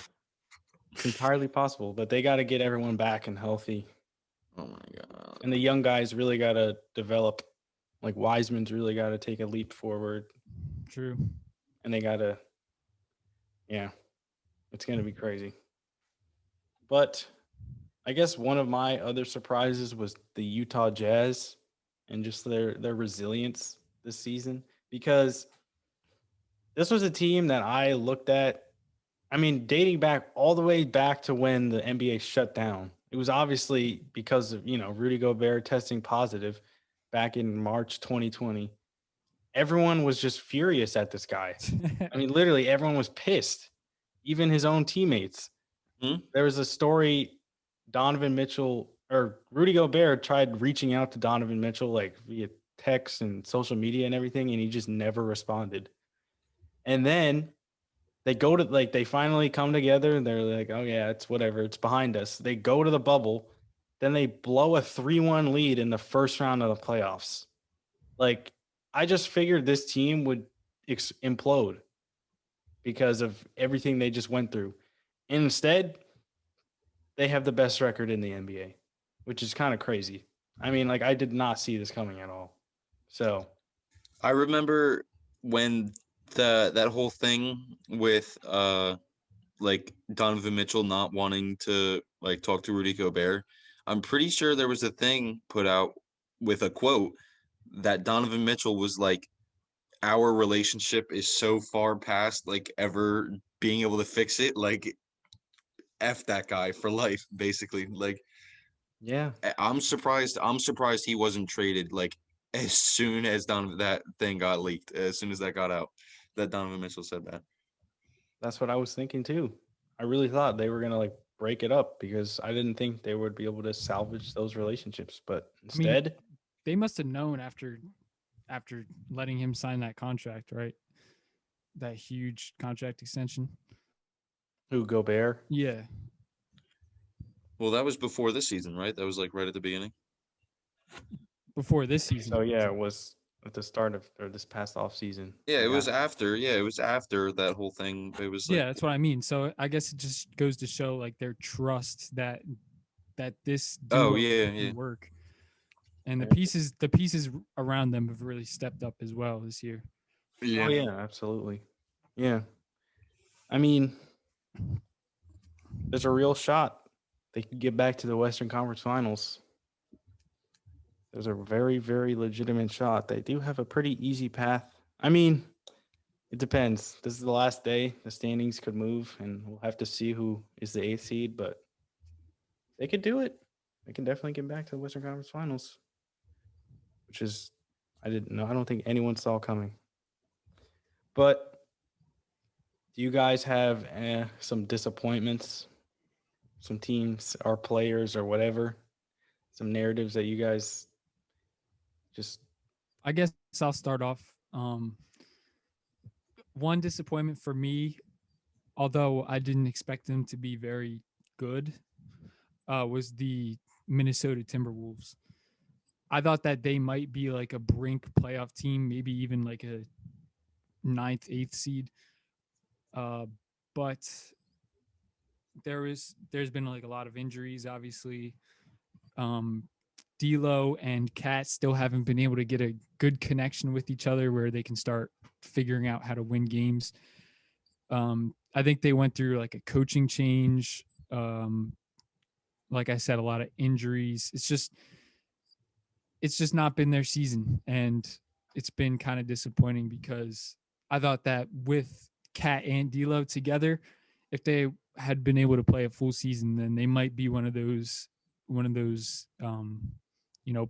it's entirely possible, but they got to get everyone back and healthy, Oh my god. and the young guys really got to develop. Like Wiseman's really got to take a leap forward, True. and they got to, yeah, it's gonna be crazy. But I guess one of my other surprises was the Utah Jazz and just their resilience this season, because this was a team that I looked at. I mean, dating back all the way back to when the NBA shut down. It was obviously because of Rudy Gobert testing positive back in March 2020. Everyone was just furious at this guy. I mean, literally everyone was pissed, even his own teammates. There was a story. Donovan Mitchell or Rudy Gobert tried reaching out to Donovan Mitchell like via text and social media and everything, and he just never responded. And then they finally come together and they're like, oh yeah, it's whatever, it's behind us. They go to the bubble, then they blow a 3-1 lead in the first round of the playoffs. Like, I just figured this team would implode because of everything they just went through. Instead, they have the best record in the NBA, which is kind of crazy. I mean, like, I did not see this coming at all. So I remember when that whole thing with like Donovan Mitchell not wanting to like talk to Rudy Gobert. I'm pretty sure there was a thing put out with a quote that Donovan Mitchell was like, our relationship is so far past like ever being able to fix it. Like, F that guy for life, basically. Like, yeah, I'm surprised he wasn't traded like as soon as that thing got leaked, as soon as that got out, that Donovan Mitchell said that. that's what I was thinking too. I really thought they were gonna like break it up because I didn't think they would be able to salvage those relationships. But I mean, instead, they must have known after letting him sign that contract, right? That huge contract extension. who Gobert? Yeah. Well, that was before this season, right? That was like right at the beginning. Before this season. So yeah, it was at the start of or this past off season. Yeah, it was after. Yeah, it was after that whole thing. It was like, Yeah, that's what I mean. So I guess it just goes to show like their trust that this duo can work. And the pieces around them have really stepped up as well this year. Yeah. Oh yeah, absolutely. Yeah. I mean, there's a real shot they could get back to the Western Conference Finals. There's a very, very legitimate shot. They do have a pretty easy path. I mean, it depends. This is the last day. The standings could move, and we'll have to see who is the 8th seed, but they could do it. They can definitely get back to the Western Conference Finals, which is, I didn't know. I don't think anyone saw coming. But do you guys have some disappointments? Some teams or players or whatever? Some narratives that you guys just... I guess I'll start off. One disappointment for me, although I didn't expect them to be very good, was the Minnesota Timberwolves. I thought that they might be like a brink playoff team, maybe even like a 9th, 8th seed. But there's been like a lot of injuries, obviously. D'Lo and Cat still haven't been able to get a good connection with each other where they can start figuring out how to win games. I think they went through like a coaching change. Like I said, a lot of injuries. It's just not been their season, and it's been kind of disappointing because I thought that with Cat and D'Lo together, if they had been able to play a full season, then they might be one of those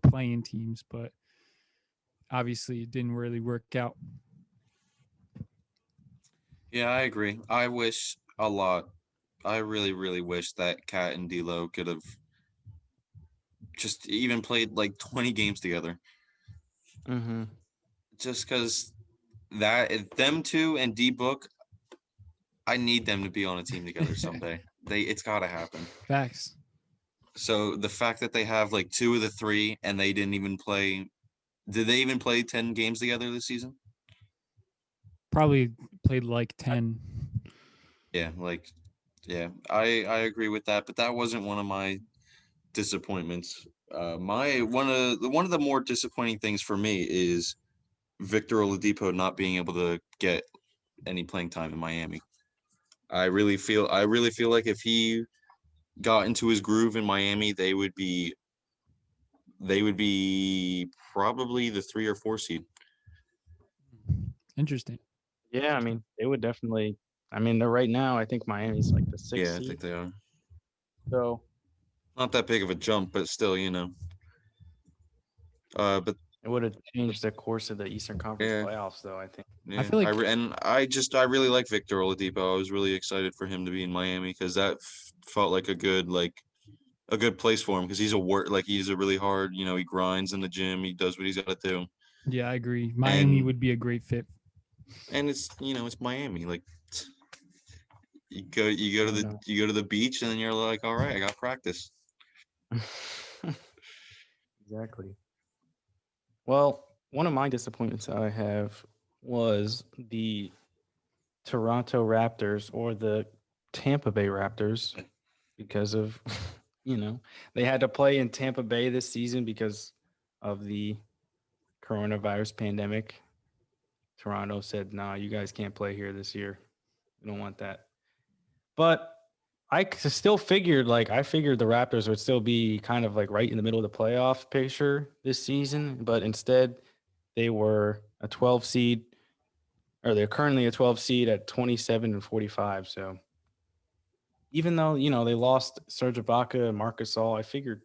playing teams, but obviously it didn't really work out. Yeah, I agree. I wish a lot. I really, really wish that Cat and D'Lo could have just even played like 20 games together. Mm-hmm. Just because them two and D-Book, I need them to be on a team together someday. It's got to happen. Facts. So the fact that they have like 2 of the 3 and they didn't even play, did they even play 10 games together this season? Probably played like 10. Yeah, I agree with that, but that wasn't one of my disappointments. One of the more disappointing things for me is Victor Oladipo not being able to get any playing time in Miami. I really feel like if he got into his groove in Miami, they would be probably the 3 or 4 seed. Interesting. Yeah, I mean, they would definitely. I mean, they're right now. I think Miami's like the 6th seed. Yeah, I think they are. So not that big of a jump, but still, But It would have changed the course of the Eastern Conference Yeah. playoffs, though. I think. Yeah, feel like- I really like Victor Oladipo. I was really excited for him to be in Miami because that felt like a good place for him because he's a really hard. He grinds in the gym. He does what he's got to do, Yeah, I agree. Miami And- would be a great fit. and it's Miami. Like you go to the beach and then you're like, all right, I got practice. Exactly. Well, one of my disappointments I have was the Toronto Raptors or the Tampa Bay Raptors because of, they had to play in Tampa Bay this season because of the coronavirus pandemic. Toronto said, "Nah, you guys can't play here this year. We don't want that." But still figured, I figured the Raptors would still be kind of like right in the middle of the playoff picture this season, but instead they were a 12 seed, or they're currently a 12 seed at 27-45. So even though, they lost Serge Ibaka and Marc Gasol, I figured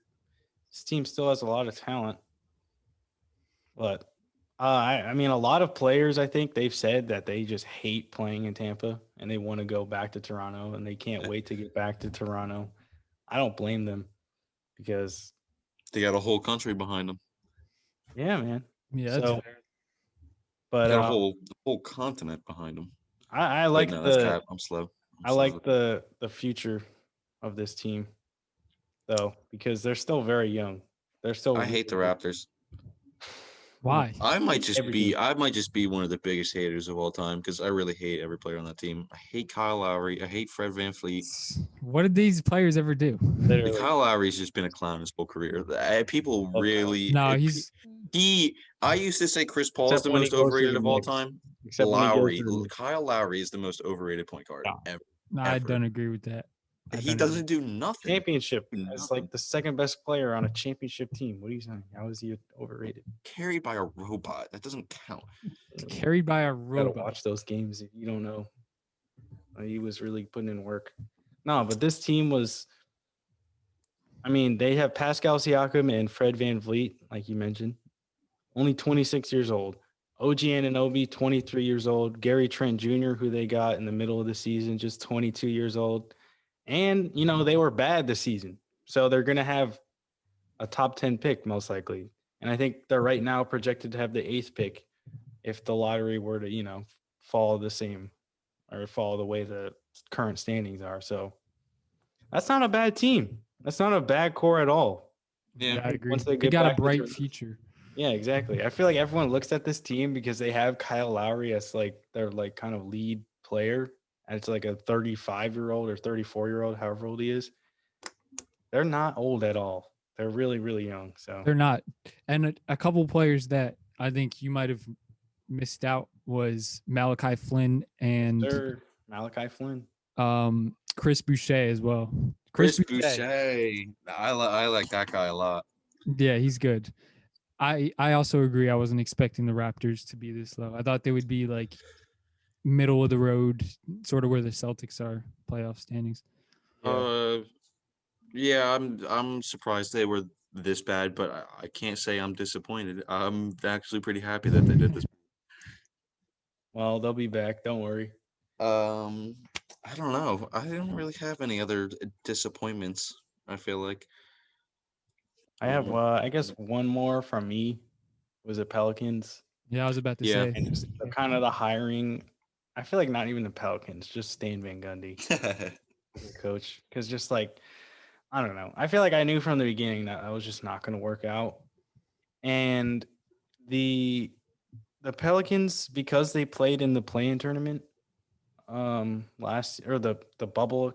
this team still has a lot of talent. But I mean, a lot of players, I think they've said that they just hate playing in Tampa and they want to go back to Toronto and they can't wait to get back to Toronto. I don't blame them because, They got a whole country behind them. yeah, man. Yeah, that's So, fair. They got a but whole continent behind them. I Wait, like no, that's the cap. I'm slow. I like the future of this team though because they're still very young. They're still. I hate the Raptors. Why? I might just Every be team. one of the biggest haters of all time because I really hate every player on that team. I hate Kyle Lowry. I hate Fred VanVleet. What did these players ever do? Literally. Kyle Lowry's just been a clown his whole career. People Love Kyle. really. No, he's I used to say Chris Paul is Except the when he most goes to overrated the of all Knicks. time. Except when he goes Lowry, to the Knicks. Kyle Lowry is the most overrated point guard No. ever. no, I ever. don't agree with that. He doesn't do nothing. Championship Do as nothing. like the second best player on a championship team. What are you saying? How is he overrated? Carried by a robot. That doesn't count. Carried by a You gotta robot. watch those games if you don't know. He was really putting in work. No, but this team was. I mean, they have Pascal Siakam and Fred VanVleet, like you mentioned, only 26 years old. OG Anunoby, 23 years old. Gary Trent Jr., who they got in the middle of the season, just 22 years old. And, they were bad this season. So they're going to have a top 10 pick, most likely. And I think they're right now projected to have the 8th pick if the lottery were to, follow the same or follow the way the current standings are. So that's not a bad team. That's not a bad core at all. Yeah, I agree. Once they They get got a back to bright Toronto. future. Yeah, exactly. I feel like everyone looks at this team because they have Kyle Lowry as their kind of lead player. And it's like a 35-year-old or 34-year-old, however old he is. They're not old at all. They're really, really young. So They're not. And a couple players that I think you might have missed out was Malachi Flynn and they're Malachi Flynn. Chris Boucher as well. Chris Boucher. I like that guy a lot. Yeah, he's good. I also agree. I wasn't expecting the Raptors to be this low. I thought they would be like middle of the road, sort of where the Celtics are playoff standings. Yeah. Yeah, I'm surprised they were this bad, but I can't say I'm disappointed. I'm actually pretty happy that they did this. Well, they'll be back. Don't worry. I don't know. I don't really have any other disappointments. I feel like I have, I guess, one more from me. Was it Pelicans? Yeah, I was about to Yeah. say. And just kind of the hiring. I feel like not even the Pelicans, just Stan Van Gundy, the coach. Because just I don't know. I feel like I knew from the beginning that I was just not going to work out. And the Pelicans, because they played in the play-in tournament last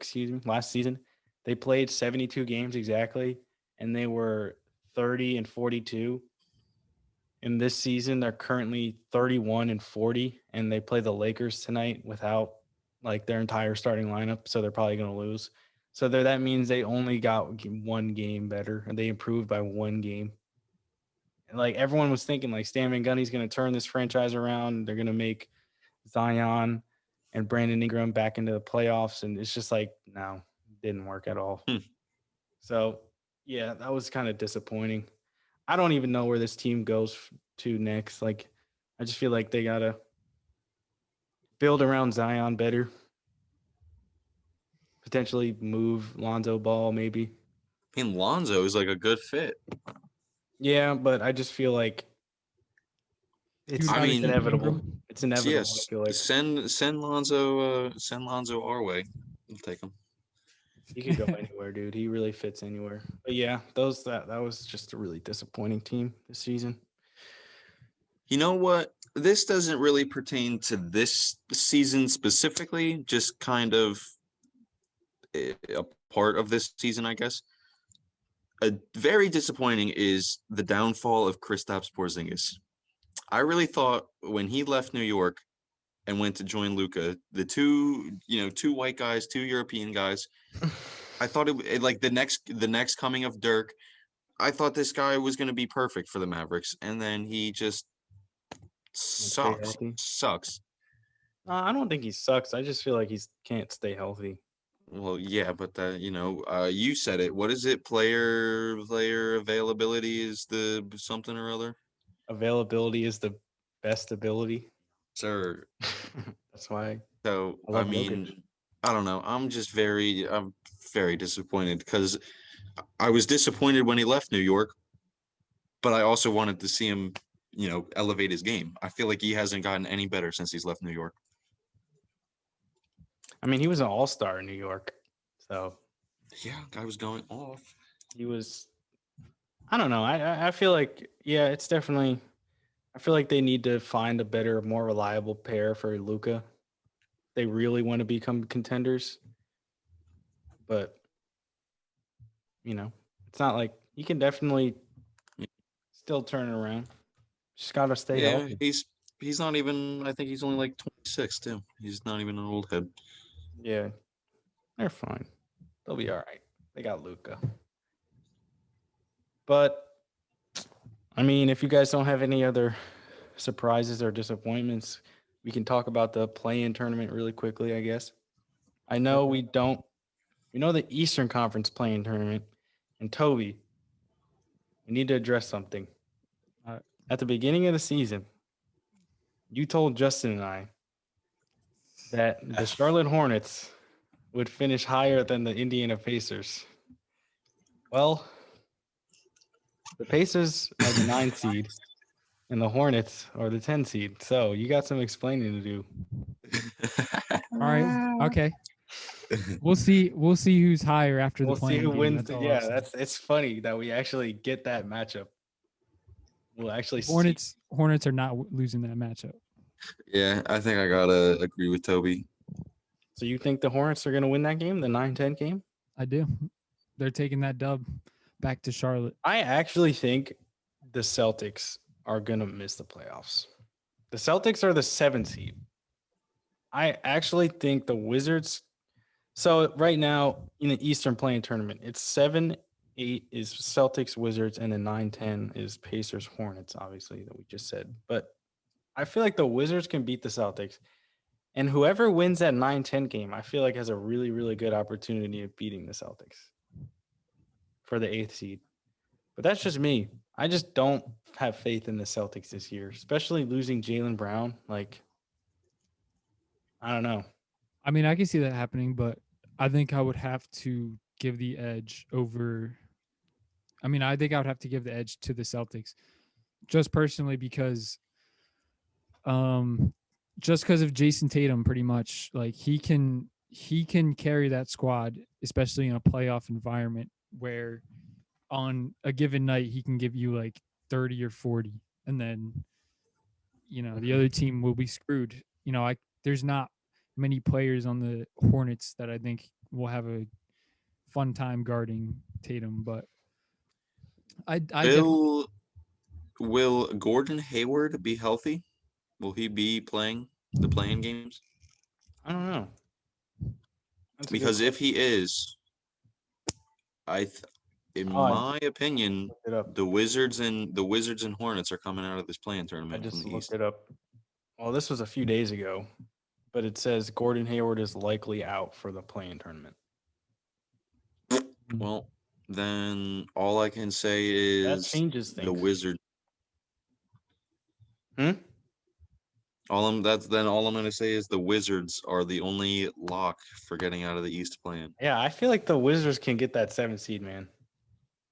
season, they played 72 games exactly, and they were 30-42. In this season, they're currently 31-40, and they play the Lakers tonight without their entire starting lineup, so they're probably going to lose. So that means they only got one game better, and they improved by one game. And everyone was thinking, Stan Van Gundy's going to turn this franchise around. They're going to make Zion and Brandon Ingram back into the playoffs, and it's just no, didn't work at all. So yeah, that was kind of disappointing. I don't even know where this team goes two next. Like, I just feel like they gotta build around Zion better. Potentially move Lonzo Ball, maybe. I mean, Lonzo is like a good fit. Yeah, but I just feel like it's, You'd I rather mean, keep inevitable. Ingram? It's inevitable. I Yes, feel like send Lonzo our way. We'll take him. he could go anywhere, dude. He really fits anywhere. But yeah, that was just a really disappointing team this season. You know what? This doesn't really pertain to this season specifically, just kind of a part of this season, I guess. A very disappointing is the downfall of Kristaps Porzingis. I really thought when he left New York and went to join Luka, the two white guys, two European guys, I thought it like the next coming of Dirk. I thought this guy was going to be perfect for the Mavericks, and then he just Stay healthy. sucks. I don't think he sucks. I just feel like he can't stay healthy. Well, yeah, but you said it. What is it? Player availability is the something or other. Availability is the best ability. Sir. That's why. So I I love mean, Jokic. I don't know. I'm very disappointed because I was disappointed when he left New York, but I also wanted to see him, elevate his game. I feel like he hasn't gotten any better since he's left New York. I mean, he was an all-star in New York. So Yeah, guy was going off. he was, I don't know. I feel like, yeah, it's definitely, I feel like they need to find a better, more reliable pair for Luka. They really want to become contenders. But, it's not like you can definitely still turn it around. Just got to stay Yeah, healthy. he's not even. I think he's only like 26 too. He's not even an old head. Yeah, they're fine. They'll be all right. They got Luka. But, I mean, if you guys don't have any other surprises or disappointments, we can talk about the play-in tournament really quickly, I guess. I know we know the Eastern Conference play-in tournament, and Toby, we need to address something. At the beginning of the season, you told Justin and I that the Charlotte Hornets would finish higher than the Indiana Pacers. Well, the Pacers are the 9 seed, and the Hornets are the 10 seed. So you got some explaining to do. All right. Okay. We'll see who's higher after We'll the see playing who game. wins. That's all I'll say. It's funny that we actually get that matchup. We'll actually see. Hornets are not losing that matchup. Yeah, I think I gotta agree with Toby. So you think the Hornets are going to win that game, the 9-10 game? I do. They're taking that dub back to Charlotte. I actually think the Celtics are going to miss the playoffs. The Celtics are the 7 seed. I actually think the Wizards. So right now in the Eastern playing tournament, it's 7-8 is Celtics, Wizards, and then 9-10 is Pacers, Hornets, obviously, that we just said. But I feel like the Wizards can beat the Celtics. And whoever wins that 9-10 game, I feel like has a really, really good opportunity of beating the Celtics for the 8th seed. But that's just me. I just don't have faith in the Celtics this year, especially losing Jaylen Brown. Like, I don't know. I mean, I can see that happening, but I think I would have to give the edge over. I mean, I think I would have to give the edge to the Celtics, just personally because, just because of Jason Tatum, pretty much. Like he can carry that squad, especially in a playoff environment where, on a given night, he can give you like 30 or 40, and then, the other team will be screwed. There's not many players on the Hornets that I think will have a fun time guarding Tatum, but Will Gordon Hayward be healthy? Will he be playing the playing games? I don't know. Because if he is, in my opinion, the Wizards and Hornets are coming out of this playing tournament. I just from the looked East. it up. Well, this was a few days ago, but it says Gordon Hayward is likely out for the playing tournament. Well, then all I can say is that changes things. the Wizards. Hmm? All I'm gonna say is the Wizards are the only lock for getting out of the East plan. Yeah, I feel like the Wizards can get that 7th seed, man.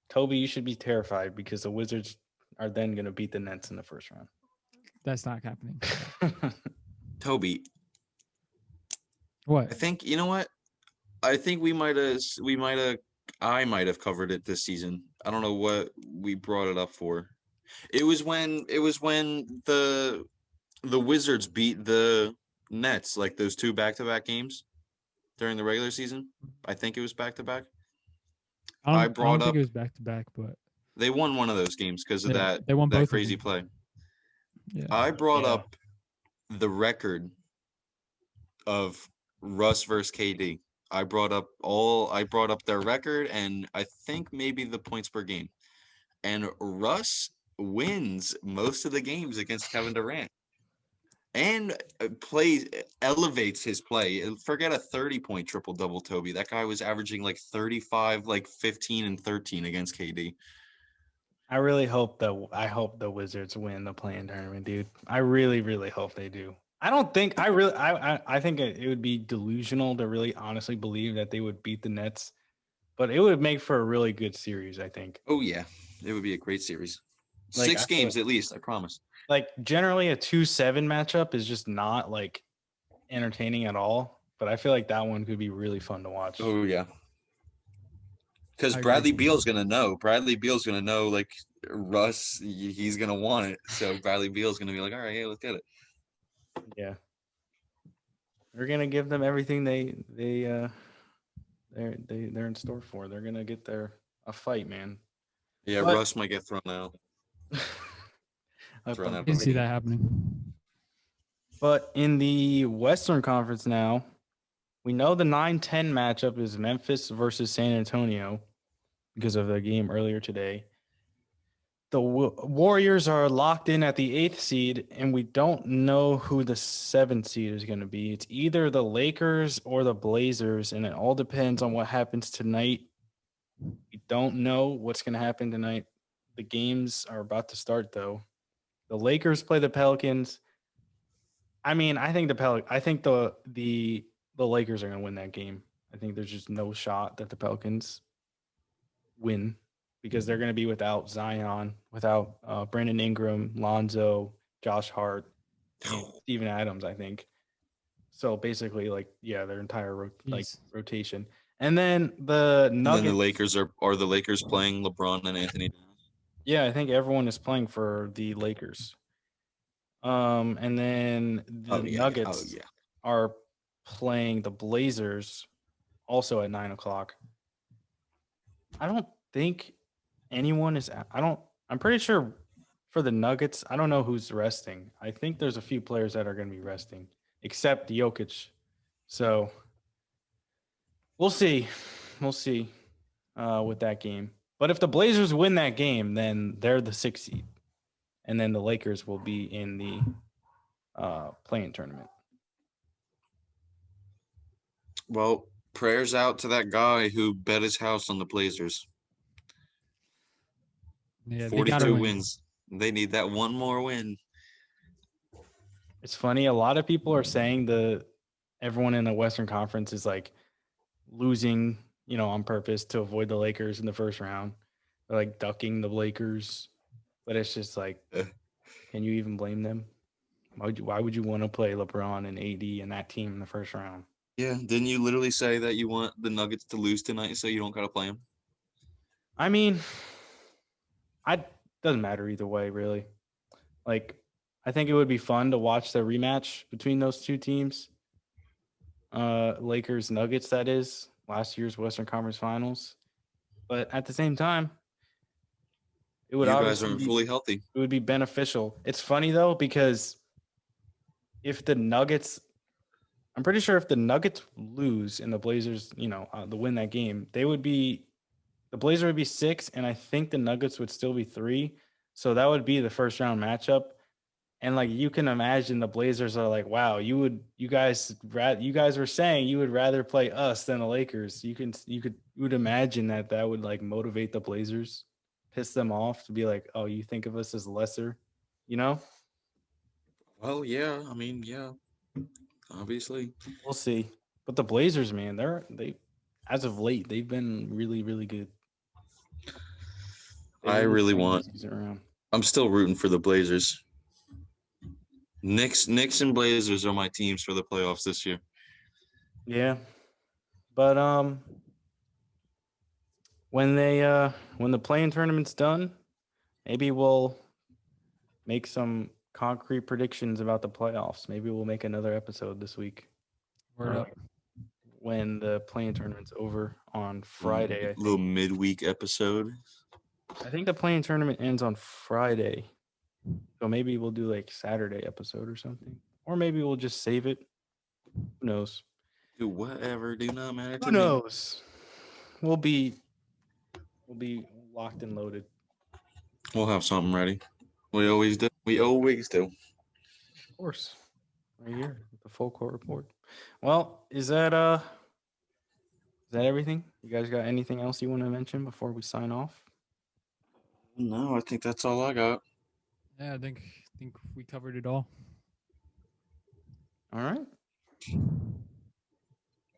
Toby, you should be terrified because the Wizards are then going to beat the Nets in the first round. That's not happening. Toby, What? I think you know what? I think I might have covered it this season. I don't know what we brought it up for. It was when the Wizards beat the Nets, like those 2 back-to-back games during the regular season. I think it was back-to-back. I brought don't think up it was back to back, but they won one of those games because of yeah, that they won both of crazy them. play. Yeah. I brought Yeah. up the record of Russ versus KD. I brought up their record and I think maybe the points per game. And Russ wins most of the games against Kevin Durant. And elevates his play. Forget a 30-point triple-double, Toby. That guy was averaging like 35, like 15 and 13 against KD. I hope the Wizards win the play-in tournament, dude. I really hope they do. I don't think I think it would be delusional to really honestly believe that they would beat the Nets, but it would make for a really good series, I think. Oh yeah, it would be a great series. Like, 6 games at least, I promise. Like generally a 2-7 matchup is just not like entertaining at all, but I feel like that one could be really fun to watch. Oh yeah. Because I agree. Bradley Beal's gonna know. Bradley Beal's gonna know, like Russ, he's gonna want it. So Bradley Beal's gonna be like, all right, yeah, let's get it. Yeah. They're gonna give them everything they're in store for. They're gonna get a fight, man. Yeah, But- Russ might get thrown out. Thrown out I can of see the that happening. But in the Western Conference now, we know the 9-10 matchup is Memphis versus San Antonio because of the game earlier today. The Warriors are locked in at the 8th seed, and we don't know who the 7th seed is going to be. It's either the Lakers or the Blazers, and it all depends on what happens tonight. We don't know what's going to happen tonight. The games are about to start, though. The Lakers play the Pelicans. I mean, I think the Lakers are going to win that game. I think there's just no shot that the Pelicans win because they're going to be without Zion, without Brandon Ingram, Lonzo, Josh Hart, and Steven Adams, I think. So basically, their entire rotation. And then the Nuggets. And then the Lakers are the Lakers playing LeBron and Anthony Davis? Yeah, I think everyone is playing for the Lakers. And then the Nuggets are playing the Blazers also at 9:00. I don't think anyone is. I'm pretty sure for the Nuggets, I don't know who's resting. I think there's a few players that are going to be resting, except Jokic. So we'll see. We'll see with that game. But if the Blazers win that game, then they're the 6th seed, and then the Lakers will be in the play-in tournament. Well, prayers out to that guy who bet his house on the Blazers. Yeah, 42 wins. They need that one more win. It's funny. A lot of people are saying everyone in the Western Conference is like losing, on purpose to avoid the Lakers in the first round. They're like ducking the Lakers, but it's just like, can you even blame them? Why would you want to play LeBron and AD and that team in the first round? Yeah, didn't you literally say that you want the Nuggets to lose tonight so you don't gotta play them? I mean, doesn't matter either way, really. Like, I think it would be fun to watch the rematch between those two teams. Lakers Nuggets, that is, last year's Western Conference Finals. But at the same time, it would You guys aren't be fully healthy. It would be beneficial. It's funny though, because if the Nuggets, I'm pretty sure if the Nuggets lose and the Blazers, the win that game, the Blazers would be 6, and I think the Nuggets would still be 3. So that would be the first round matchup. And like, you can imagine the Blazers are like, wow, you guys were saying you would rather play us than the Lakers. You would imagine that would like motivate the Blazers, piss them off to be like, oh, you think of us as lesser, Oh yeah, I mean, yeah, obviously. We'll see. But the Blazers, man, they as of late they've been really, really good. They I really turned the want. season around. I'm still rooting for the Blazers. Knicks and Blazers are my teams for the playoffs this year. Yeah, but when the playing tournament's done, maybe we'll make some concrete predictions about the playoffs. Maybe we'll make another episode this week. Word up. When the playing tournament's over on Friday. I Little think. midweek episode. I think the playing tournament ends on Friday. So maybe we'll do like Saturday episode or something. Or maybe we'll just save it. Who knows? Do whatever, do not matter to Who me. knows? We'll be locked and loaded. We'll have something ready. We always do. Of course. Right here with the full court report. Well, is that everything? You guys got anything else you want to mention before we sign off? No, I think that's all I got. Yeah, I think we covered it all. All right.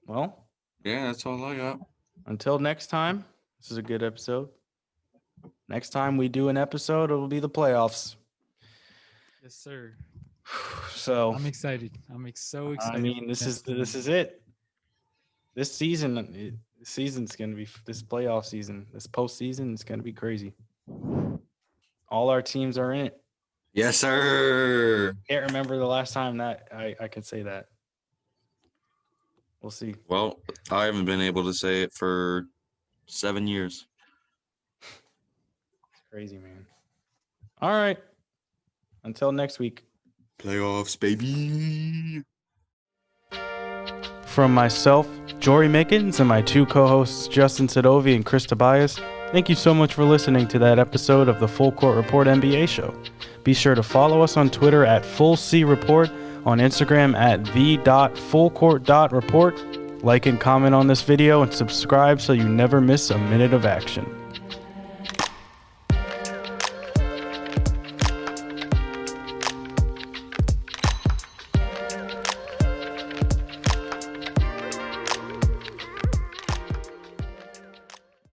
Well, Yeah, that's all I got. until next time, this is a good episode. Next time we do an episode, it'll be the playoffs. Yes, sir. So I'm excited. So excited. I mean, this is it. This season's gonna be this playoff season. This postseason is gonna be crazy. All our teams are in it. Yes, sir. Can't remember the last time that I could say that. We'll see. Well, I haven't been able to say it for 7 years. It's crazy, man. All right. Until next week. Playoffs, baby. From myself, Jorie Mickens, and my two co-hosts, Justin Sadovi and Chris Tobias, thank you so much for listening to that episode of the Full Court Report NBA show. Be sure to follow us on Twitter at FullCReport, on Instagram at the.fullcourt.report. Like and comment on this video and subscribe so you never miss a minute of action.